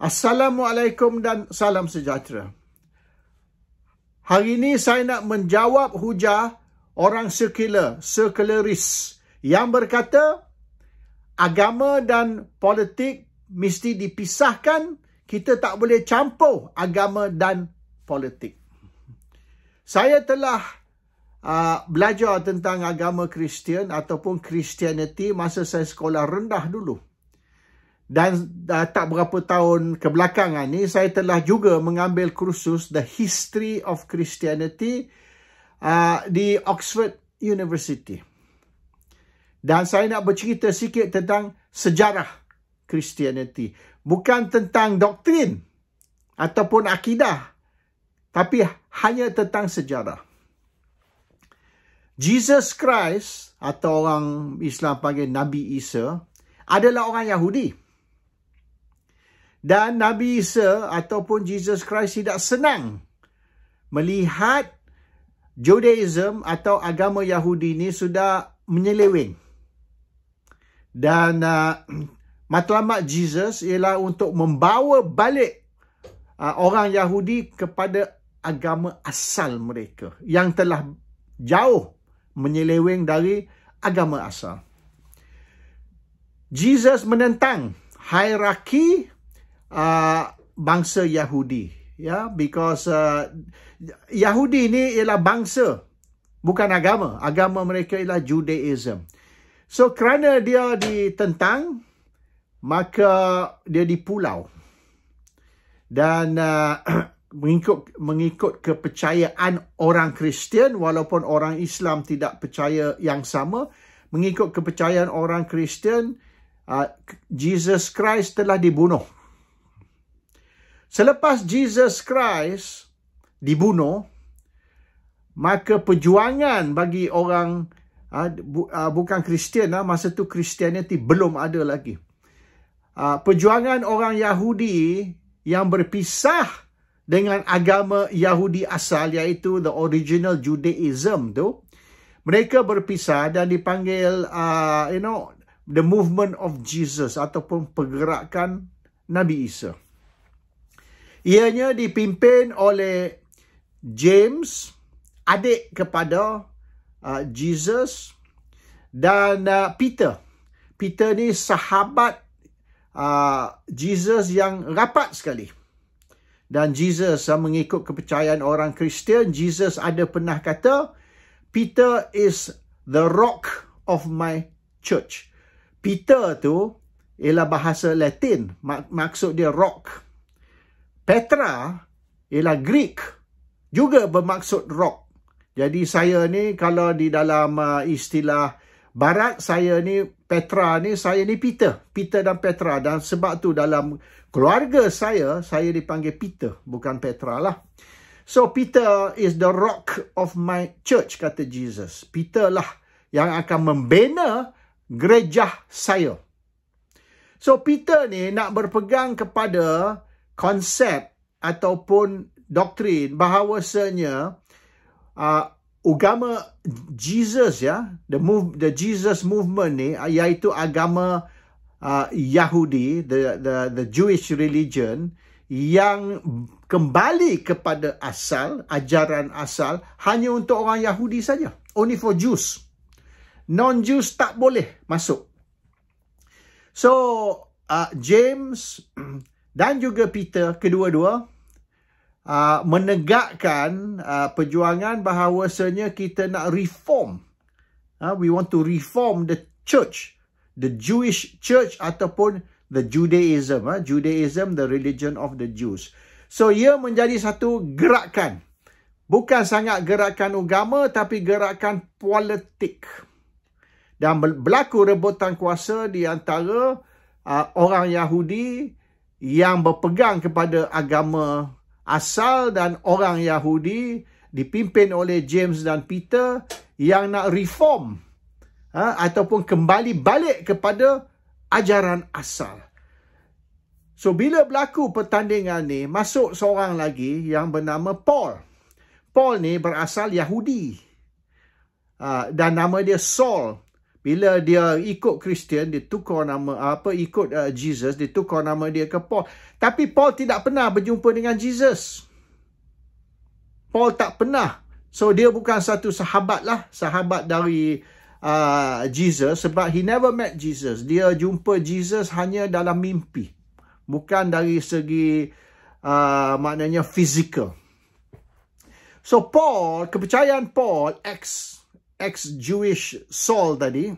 Assalamualaikum dan salam sejahtera. Hari ini saya nak menjawab hujah orang sekularis yang berkata agama dan politik mesti dipisahkan. Kita tak boleh campur agama dan politik. Saya telah belajar tentang agama Kristian ataupun Christianity masa saya sekolah rendah dulu. Dan tak berapa tahun kebelakangan ni, saya telah juga mengambil kursus The History of Christianity di Oxford University. Dan saya nak bercerita sikit tentang sejarah Christianity. Bukan tentang doktrin ataupun akidah, tapi hanya tentang sejarah. Jesus Christ, atau orang Islam panggil Nabi Isa, adalah orang Yahudi. Dan Nabi Isa ataupun Jesus Christ tidak senang melihat Judaism atau agama Yahudi ini sudah menyeleweng. Dan matlamat Jesus ialah untuk membawa balik orang Yahudi kepada agama asal mereka yang telah jauh menyeleweng dari agama asal. Jesus menentang hierarki bangsa Yahudi, because Yahudi ni ialah bangsa, bukan agama. Agama mereka ialah Judaism. So kerana dia ditentang, maka dia dipulau dan mengikut kepercayaan orang Kristian, walaupun orang Islam tidak percaya yang sama. Mengikut kepercayaan orang Kristian, Jesus Christ telah dibunuh. Selepas Jesus Christ dibunuh, maka perjuangan bagi orang bukan Kristian, masa tu Christianity belum ada lagi. Perjuangan orang Yahudi yang berpisah dengan agama Yahudi asal, iaitu the original Judaism tu, mereka berpisah dan dipanggil the movement of Jesus ataupun pergerakan Nabi Isa. Ianya dipimpin oleh James, adik kepada Jesus, dan Peter. Peter ni sahabat Jesus yang rapat sekali. Dan Jesus, mengikut kepercayaan orang Kristian, Jesus ada pernah kata, Peter is the rock of my church. Peter tu ialah bahasa Latin, maksud dia rock. Petra ialah Greek, juga bermaksud rock. Jadi saya ni, kalau di dalam istilah barat, saya ni Petra ni, saya ni Peter. Peter dan Petra. Dan sebab tu dalam keluarga saya dipanggil Peter, bukan Petra lah. So Peter is the rock of my church, kata Jesus. Peter lah yang akan membina gereja saya. So Peter ni nak berpegang kepada konsep ataupun doktrin bahawasanya agama Jesus, the Jesus movement ni, iaitu agama Yahudi, the Jewish religion, yang kembali kepada asal, ajaran asal, hanya untuk orang Yahudi saja. Only for Jews. Non-Jews tak boleh masuk. So James dan juga Peter, kedua-dua menegakkan perjuangan bahawasanya kita nak reform. We want to reform the church, the Jewish church ataupun the Judaism. Judaism, the religion of the Jews. So ia menjadi satu gerakan. Bukan sangat gerakan agama, tapi gerakan politik. Dan berlaku rebutan kuasa di antara orang Yahudi yang berpegang kepada agama asal dan orang Yahudi dipimpin oleh James dan Peter yang nak reform ataupun kembali balik kepada ajaran asal. So bila berlaku pertandingan ni, masuk seorang lagi yang bernama Paul. Paul ni berasal Yahudi dan nama dia Saul. Bila dia ikut Kristian, dia tukar nama, ikut Jesus, dia tukar nama dia ke Paul. Tapi Paul tidak pernah berjumpa dengan Jesus. Paul tak pernah. So, dia bukan satu sahabat lah. Sahabat dari Jesus. Sebab he never met Jesus. Dia jumpa Jesus hanya dalam mimpi. Bukan dari segi maknanya fizikal. So, Paul, kepercayaan Paul, ex-Jewish Saul tadi.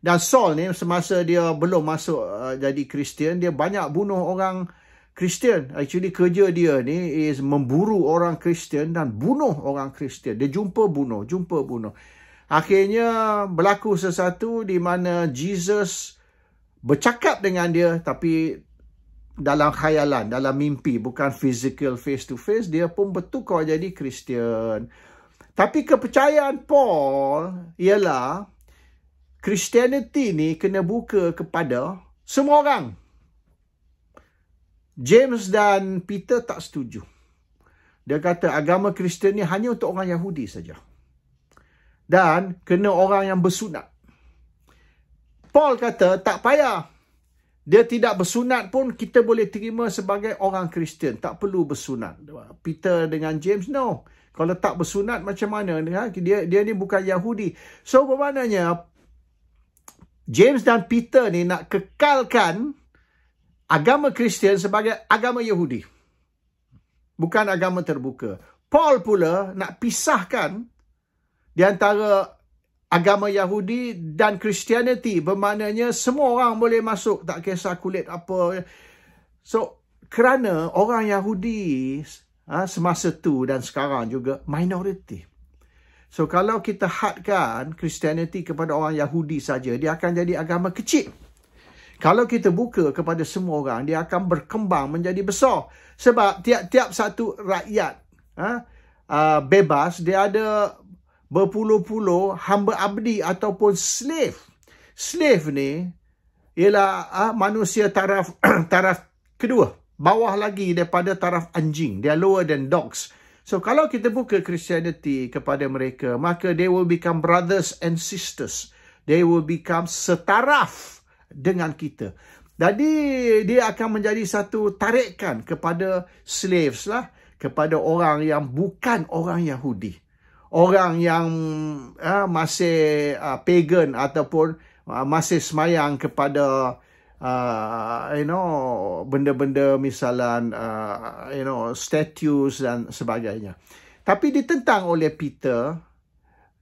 Dan Saul ni semasa dia belum masuk jadi Kristian, dia banyak bunuh orang Kristian. Actually kerja dia ni is memburu orang Kristian dan bunuh orang Kristian. Dia jumpa bunuh. Akhirnya berlaku sesuatu di mana Jesus bercakap dengan dia tapi dalam khayalan, dalam mimpi, bukan physical face to face. Dia pun bertukar jadi Kristian. Tapi kepercayaan Paul ialah Christianity ni kena buka kepada semua orang. James dan Peter tak setuju. Dia kata agama Kristian ni hanya untuk orang Yahudi saja. Dan kena orang yang bersunat. Paul kata tak payah. Dia tidak bersunat pun kita boleh terima sebagai orang Kristian. Tak perlu bersunat. Peter dengan James, no. Kalau tak bersunat macam mana? Dia ni bukan Yahudi. So bermaknanya James dan Peter ni nak kekalkan agama Kristian sebagai agama Yahudi. Bukan agama terbuka. Paul pula nak pisahkan di antara agama Yahudi dan Christianity. Bermaknanya semua orang boleh masuk. Tak kisah kulit apa. So, kerana orang Yahudi semasa tu dan sekarang juga minority. So, kalau kita hadkan Christianity kepada orang Yahudi saja, dia akan jadi agama kecil. Kalau kita buka kepada semua orang, dia akan berkembang menjadi besar. Sebab tiap-tiap satu rakyat bebas, dia ada berpuluh-puluh hamba abdi ataupun slave. Slave ni ialah manusia taraf kedua. Bawah lagi daripada taraf anjing. They are lower than dogs. So, kalau kita buka Christianity kepada mereka, maka they will become brothers and sisters. They will become setaraf dengan kita. Jadi dia akan menjadi satu tarikan kepada slaves lah, kepada orang yang bukan orang Yahudi, orang yang masih pagan ataupun masih semayang kepada benda-benda misalan statues dan sebagainya. Tapi ditentang oleh Peter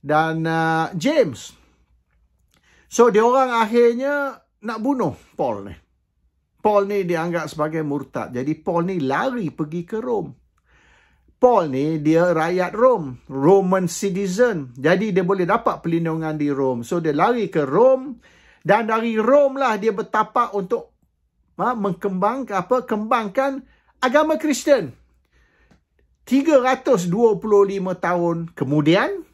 dan James. So dia orang akhirnya nak bunuh Paul ni. Paul ni dianggap sebagai murtad. Jadi Paul ni lari pergi ke Rom. Paul ni dia rakyat Rom. Roman citizen. Jadi dia boleh dapat perlindungan di Rom. So dia lari ke Rom. Dan dari Rom lah dia bertapak untuk kembangkan agama Kristian. 325 tahun kemudian,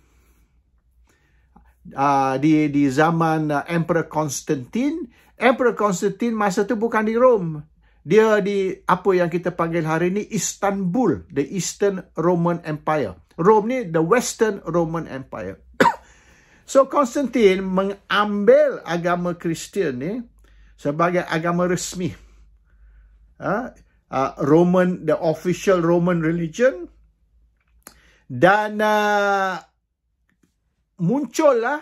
di zaman Emperor Constantine. Emperor Constantine masa tu bukan di Rom. Dia di apa yang kita panggil hari ni Istanbul, the Eastern Roman Empire. Rome ni the Western Roman Empire. So Constantine mengambil agama Kristian ni sebagai agama resmi. Roman, the official Roman religion. Dan muncullah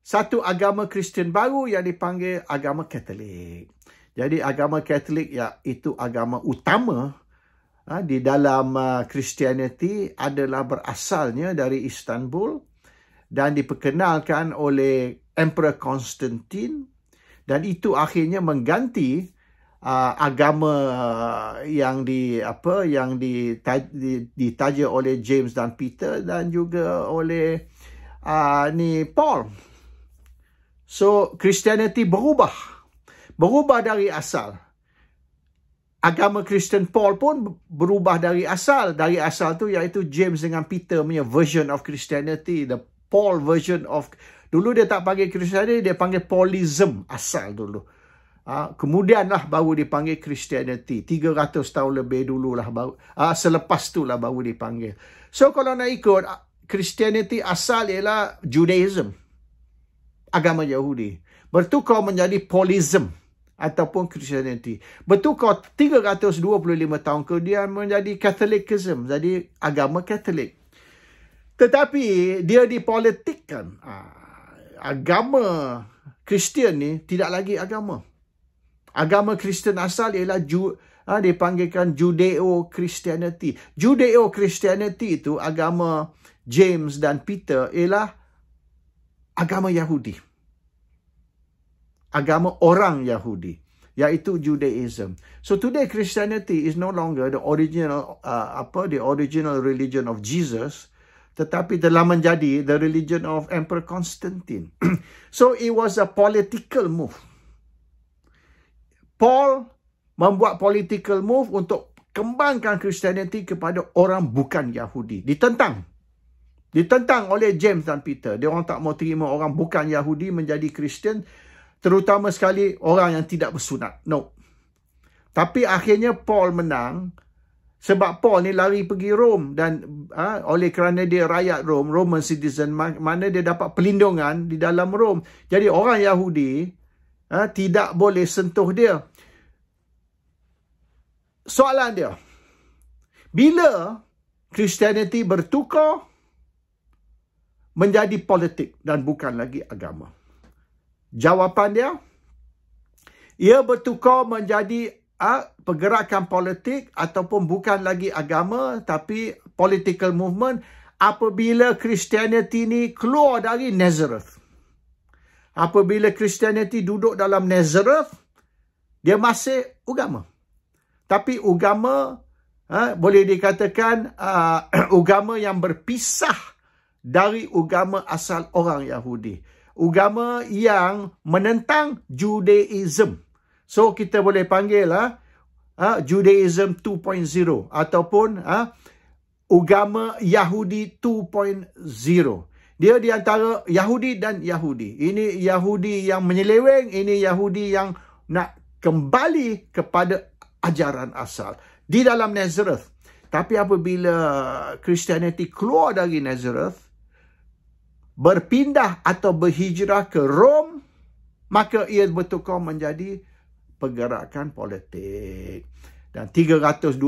satu agama Kristian baru yang dipanggil agama Katolik. Jadi agama Katolik iaitu agama utama di dalam Christianity adalah berasalnya dari Istanbul dan diperkenalkan oleh Emperor Constantine, dan itu akhirnya mengganti agama yang ditaja oleh James dan Peter dan juga oleh Paul. So Christianity berubah dari asal. Agama Kristen Paul pun berubah dari asal. Dari asal tu iaitu James dengan Peter punya version of Christianity, the Paul version of. Dulu dia tak panggil Christianity, dia panggil Paulism asal dulu. Kemudianlah baru dipanggil Christianity. 300 tahun lebih dululah baru, selepas tu lah baru dipanggil. So kalau nak ikut, Christianity asal ialah Judaism. agama Yahudi. Bertukar menjadi Paulism ataupun Christianity. Bertukar 325 tahun kemudian menjadi Catholicism, jadi agama Katolik. Tetapi dia dipolitikkan. Agama Kristian ni tidak lagi agama. Agama Kristian asal ialah dipanggilkan Judeo-Christianity. Judeo-Christianity itu agama James dan Peter ialah agama Yahudi. Agama orang Yahudi, iaitu Judaism. So today Christianity is no longer the original the original religion of Jesus, tetapi telah menjadi the religion of Emperor Constantine. So it was a political move. Paul membuat political move untuk kembangkan Christianity kepada orang bukan Yahudi. Ditentang oleh James dan Peter. Dia orang tak mau terima orang bukan Yahudi menjadi Kristian, terutama sekali orang yang tidak bersunat. No. Tapi akhirnya Paul menang. Sebab Paul ni lari pergi Rom dan oleh kerana dia rakyat Rom, Roman citizen, mana dia dapat perlindungan di dalam Rom. Jadi orang Yahudi tidak boleh sentuh dia. Soalan dia, bila Christianity bertukar menjadi politik dan bukan lagi agama? Jawapan dia, ia bertukar menjadi pergerakan politik ataupun bukan lagi agama tapi political movement apabila Christianity ni keluar dari Nazareth. Apabila Christianity duduk dalam Nazareth, dia masih agama. Tapi agama boleh dikatakan agama yang berpisah dari agama asal orang Yahudi. Agama yang menentang Judaism. So kita boleh panggil Judaism 2.0 ataupun agama Yahudi 2.0. Dia di antara Yahudi dan Yahudi. Ini Yahudi yang menyeleweng, ini Yahudi yang nak kembali kepada ajaran asal di dalam Nazareth. Tapi apabila Christianity keluar dari Nazareth, berpindah atau berhijrah ke Rom, maka ia bertukar menjadi pergerakan politik. Dan 325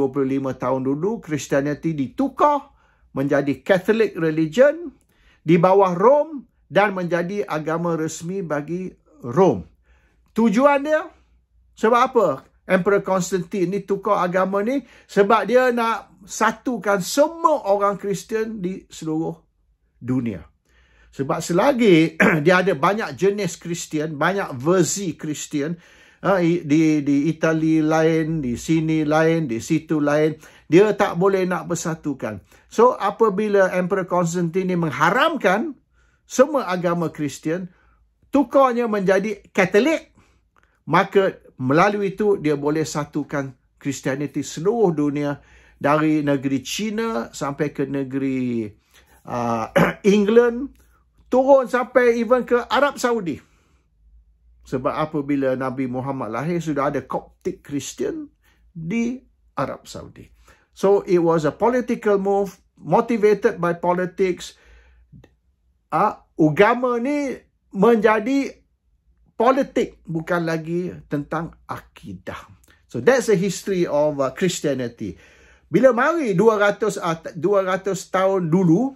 tahun dulu, Christianity ditukar menjadi Catholic religion di bawah Rom dan menjadi agama resmi bagi Rom. Tujuan dia, sebab apa? Emperor Constantine ni tukar agama ni sebab dia nak satukan semua orang Kristian di seluruh dunia. Sebab selagi dia ada banyak jenis Kristian, banyak versi Kristian, di Itali lain, di sini lain, di situ lain, dia tak boleh nak bersatukan. So apabila Emperor Constantine mengharamkan semua agama Kristian, tukarnya menjadi Katolik, maka melalui itu dia boleh satukan Christianity seluruh dunia, dari negeri China sampai ke negeri England, turun sampai even ke Arab Saudi. Sebab apabila Nabi Muhammad lahir, sudah ada Coptic Christian di Arab Saudi. So it was a political move, motivated by politics. Agama ni menjadi politik, bukan lagi tentang akidah. So that's the history of Christianity. Bila mari 200 tahun dulu,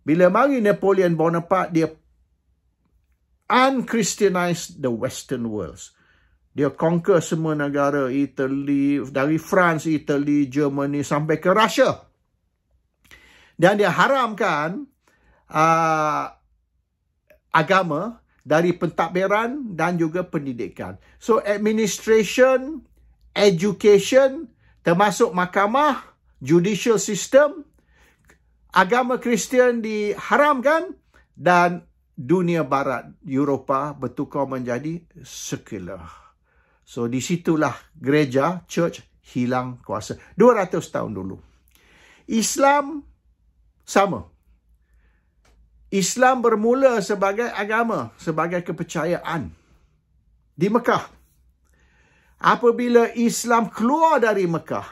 bila mari Napoleon Bonaparte, dia unchristianized the Western world. Dia conquer semua negara, Italy, dari France, Italy, Germany sampai ke Russia. Dan dia haramkan agama dari pentadbiran dan juga pendidikan. So administration, education, termasuk mahkamah, judicial system, agama Kristian diharamkan dan dunia barat, Eropah bertukar menjadi sekular. So disitulah gereja, church hilang kuasa. 200 tahun dulu. Islam sama. Islam bermula sebagai agama, sebagai kepercayaan di Mekah. Apabila Islam keluar dari Mekah,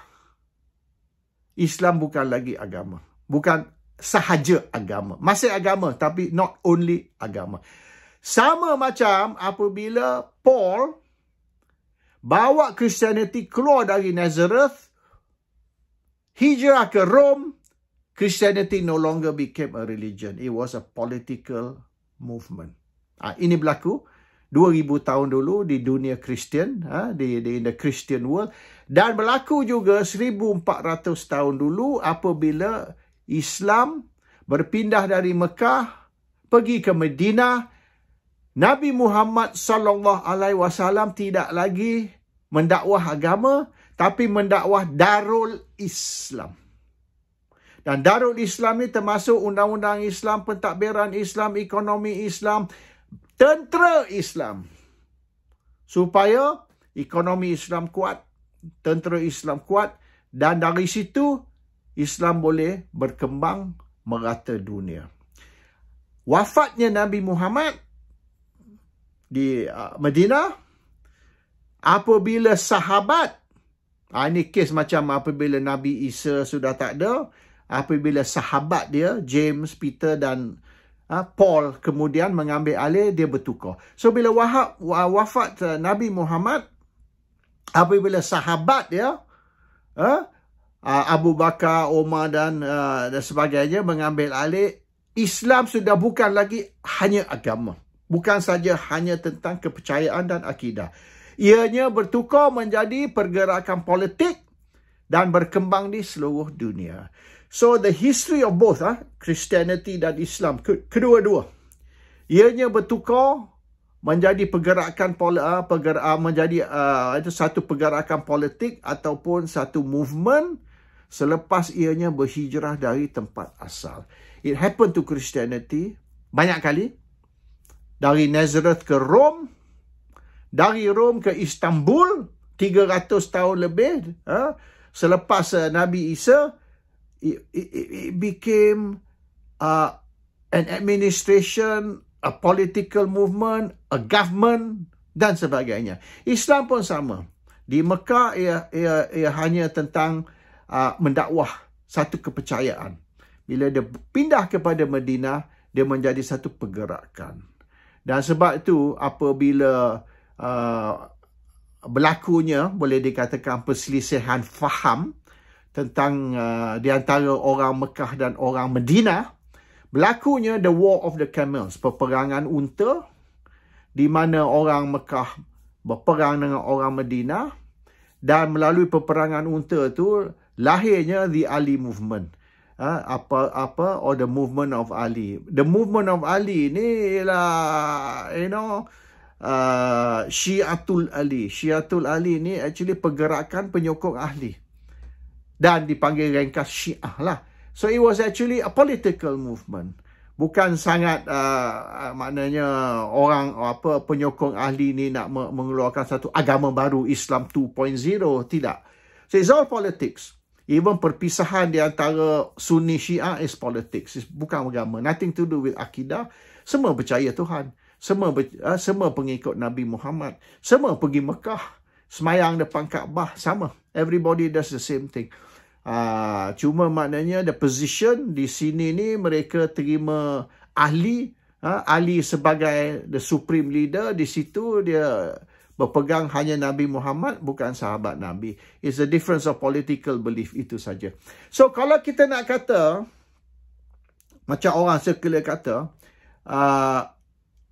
Islam bukan lagi agama. Bukan sahaja agama. Masih agama, tapi not only agama. Sama macam apabila Paul bawa Christianity keluar dari Nazareth, hijrah ke Rome, Christianity no longer became a religion. It was a political movement. Ini berlaku 2000 tahun dulu di dunia Kristian, di the Christian world. Dan berlaku juga 1400 tahun dulu apabila Islam berpindah dari Mekah pergi ke Madinah. Nabi Muhammad sallallahu alaihi wasallam tidak lagi mendakwah agama, tapi mendakwah Darul Islam. Dan Darul Islam ni termasuk undang-undang Islam, pentadbiran Islam, ekonomi Islam, tentera Islam. Supaya ekonomi Islam kuat, tentera Islam kuat, dan dari situ Islam boleh berkembang merata dunia. Wafatnya Nabi Muhammad di Madinah, apabila sahabat, ini kes macam apabila Nabi Isa sudah tak ada, apabila sahabat dia, James, Peter dan Paul kemudian mengambil alih, dia bertukar. So bila wafat Nabi Muhammad, apabila sahabat dia, Abu Bakar, Umar dan sebagainya mengambil alih, Islam sudah bukan lagi hanya agama. Bukan saja hanya tentang kepercayaan dan akidah. Ianya bertukar menjadi pergerakan politik dan berkembang di seluruh dunia. So the history of both, Christianity dan Islam, kedua-dua, ianya bertukar menjadi pergerakan itu satu pergerakan politik ataupun satu movement selepas ianya berhijrah dari tempat asal. It happened to Christianity banyak kali. Dari Nazareth ke Rome, dari Rome ke Istanbul, 300 tahun lebih. Selepas Nabi Isa, it became an administration, a political movement, a government dan sebagainya. Islam pun sama. Di Mekah, ia hanya tentang mendakwah satu kepercayaan. Bila dia pindah kepada Madinah, dia menjadi satu pergerakan. Dan sebab itu apabila berlakunya, boleh dikatakan perselisihan faham tentang di antara orang Mekah dan orang Madinah, berlakunya the War of the Camels, peperangan unta, di mana orang Mekah berperang dengan orang Madinah, dan melalui peperangan unta itu lahirnya the Ali movement. Or the movement of Ali. The movement of Ali ni ialah, Syiatul Ali. Syiatul Ali ni actually pergerakan penyokong ahli. Dan dipanggil ringkas Syiah lah. So it was actually a political movement. Bukan sangat maknanya orang penyokong ahli ni nak mengeluarkan satu agama baru, Islam 2.0. Tidak. So it's all politics. Even perpisahan di antara Sunni Syiah is politics. Bukan agama. Nothing to do with akidah. Semua percaya Tuhan. Semua pengikut Nabi Muhammad. Semua pergi Mekah. Semayang depan Kaabah. Sama. Everybody does the same thing. Cuma maknanya the position di sini ni mereka terima ahli. Ali sebagai the supreme leader. Di situ dia berpegang hanya Nabi Muhammad, bukan sahabat Nabi. It's a difference of political belief, itu saja. So, kalau kita nak kata, macam orang sekular kata,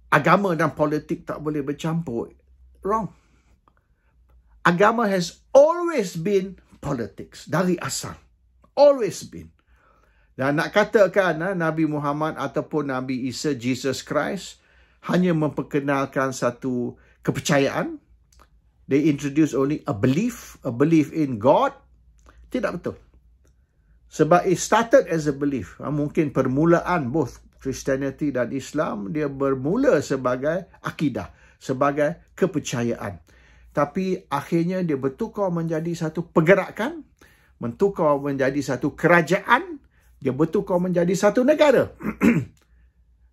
agama dan politik tak boleh bercampur. Wrong. Agama has always been politics, dari asal. Always been. Dan nak katakan Nabi Muhammad ataupun Nabi Isa, Jesus Christ, hanya memperkenalkan satu kepercayaan. They introduce only a belief in God. Tidak betul. Sebab it started as a belief. Mungkin permulaan both Christianity dan Islam, dia bermula sebagai akidah, sebagai kepercayaan. Tapi akhirnya dia bertukar menjadi satu pergerakan, bertukar menjadi satu kerajaan, dia bertukar menjadi satu negara.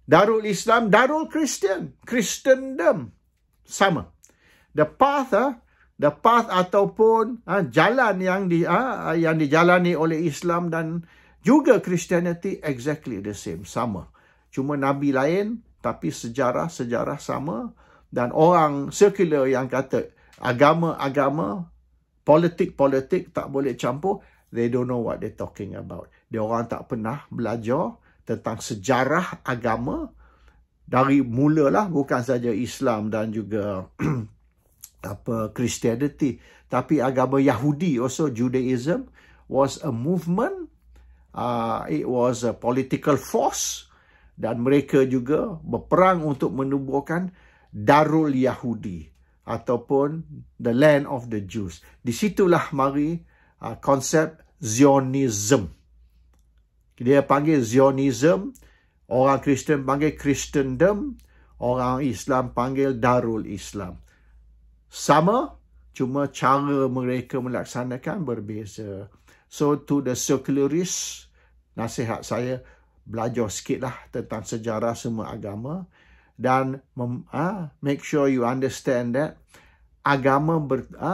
Darul Islam, Darul Christian, Christendom, sama. The path ataupun jalan yang dijalani oleh Islam dan juga Christianity exactly the same, sama. Cuma Nabi lain, tapi sejarah sama. Dan orang sekular yang kata agama-agama, politik-politik tak boleh campur, they don't know what they're talking about. Dia orang tak pernah belajar tentang sejarah agama dari mulalah, bukan saja Islam dan juga Christianity, tapi agama Yahudi also, Judaism was a movement, it was a political force, dan mereka juga berperang untuk menubuhkan Darul Yahudi ataupun the land of the Jews. Di situlah mari konsep Zionism. Dia panggil Zionism, orang Kristian panggil Christendom, orang Islam panggil Darul Islam. Sama, cuma cara mereka melaksanakan berbeza. So to the secularists, nasihat saya, belajar sikitlah tentang sejarah semua agama, dan make sure you understand that agama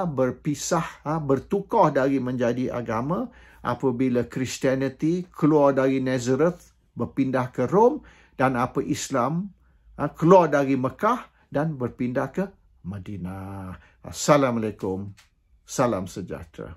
berpisah, bertukar dari menjadi agama apabila Christianity keluar dari Nazareth berpindah ke Rom, dan Islam keluar dari Mekah dan berpindah ke Madinah. Assalamualaikum. Salam sejahtera.